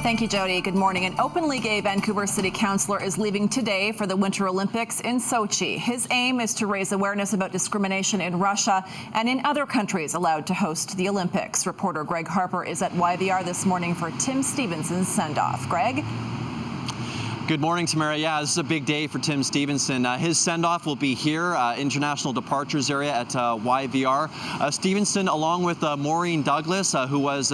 Thank you, Jody. Good morning. An openly gay Vancouver City Councillor is leaving today for the Winter Olympics in Sochi. His aim is to raise awareness about discrimination in Russia and in other countries allowed to host the Olympics. Reporter Greg Harper is at YVR this morning for Tim Stevenson's send-off. Greg? Good morning, Tamara. Yeah, this is a big day for Tim Stevenson. His send-off will be here, International Departures area at YVR. Stevenson, along with Maureen Douglas, who is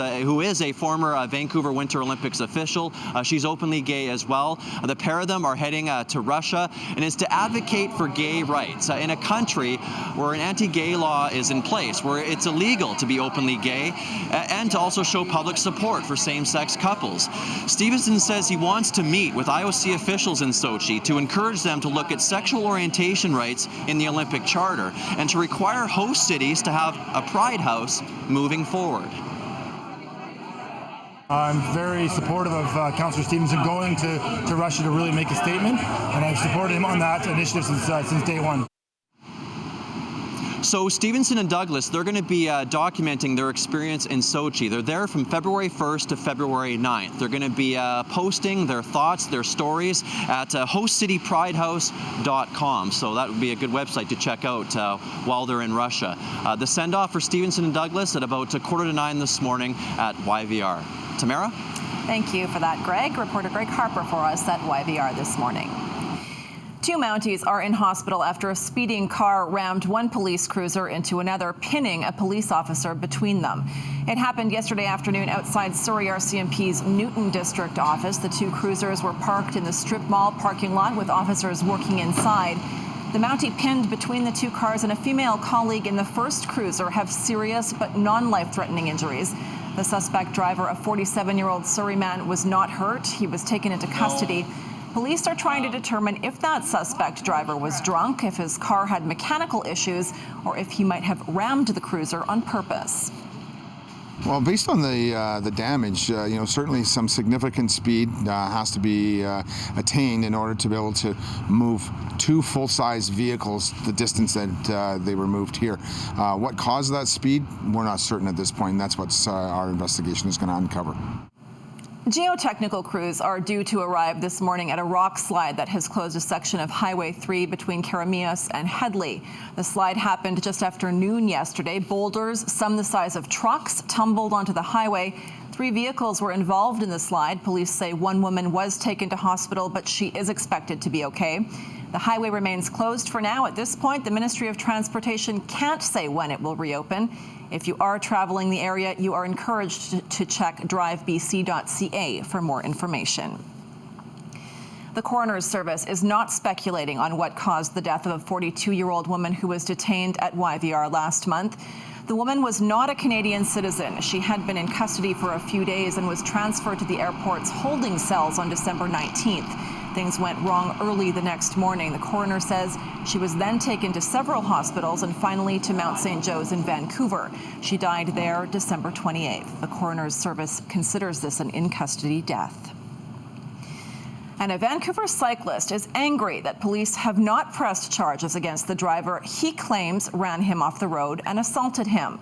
a former Vancouver Winter Olympics official. She's openly gay as well. The pair of them are heading to Russia, and is to advocate for gay rights in a country where an anti-gay law is in place, where it's illegal to be openly gay, and to also show public support for same-sex couples. Stevenson says he wants to meet with IOC officials in Sochi to encourage them to look at sexual orientation rights in the Olympic Charter and to require host cities to have a Pride House moving forward. I'm very supportive of Councillor Stevenson going to Russia to really make a statement, and I've supported him on that initiative since day one. So Stevenson and Douglas, they're going to be documenting their experience in Sochi. They're there from February 1st to February 9th. They're going to be posting their thoughts, their stories at hostcitypridehouse.com. So that would be a good website to check out while they're in Russia. The send-off for Stevenson and Douglas at about 8:45 this morning at YVR. Tamara? Thank you for that, Greg. Reporter Greg Harper for us at YVR this morning. Two Mounties are in hospital after a speeding car rammed one police cruiser into another, pinning a police officer between them. It happened yesterday afternoon outside Surrey RCMP's Newton District office. The two cruisers were parked in the strip mall parking lot with officers working inside. The Mountie pinned between the two cars and a female colleague in the first cruiser have serious but non-life-threatening injuries. The suspect driver, a 47-year-old Surrey man, was not hurt. He was taken into custody. Police are trying to determine if that suspect driver was drunk, if his car had mechanical issues, or if he might have rammed the cruiser on purpose. Well, based on the damage, certainly some significant speed has to be attained in order to be able to move two full-size vehicles the distance that they were moved here. What caused that speed, we're not certain at this point, and that's what our investigation is going to uncover. Geotechnical crews are due to arrive this morning at a rock slide that has closed a section of Highway 3 between Karamios and Headley. The slide happened just after noon yesterday. Boulders, some the size of trucks, tumbled onto the highway. 3 vehicles were involved in the slide. Police say one woman was taken to hospital, but she is expected to be okay. The highway remains closed for now. At this point, the Ministry of Transportation can't say when it will reopen. If you are traveling the area, you are encouraged to check drivebc.ca for more information. The coroner's service is not speculating on what caused the death of a 42-year-old woman who was detained at YVR last month. The woman was not a Canadian citizen. She had been in custody for a few days and was transferred to the airport's holding cells on December 19th. Things went wrong early the next morning. The coroner says she was then taken to several hospitals and finally to Mount St. Joe's in Vancouver. She died there December 28th. The coroner's service considers this an in-custody death. And a Vancouver cyclist is angry that police have not pressed charges against the driver he claims ran him off the road and assaulted him.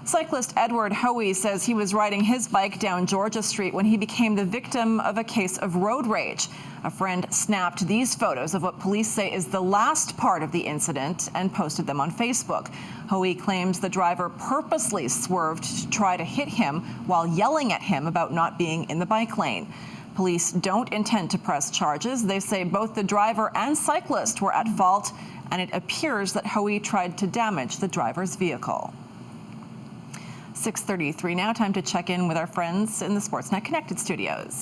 Cyclist Edward Hoey says he was riding his bike down Georgia Street when he became the victim of a case of road rage. A friend snapped these photos of what police say is the last part of the incident and posted them on Facebook. Hoey claims the driver purposely swerved to try to hit him while yelling at him about not being in the bike lane. Police don't intend to press charges. They say both the driver and cyclist were at fault, and it appears that Hoey tried to damage the driver's vehicle. 6:33 now, time to check in with our friends in the Sportsnet Connected studios.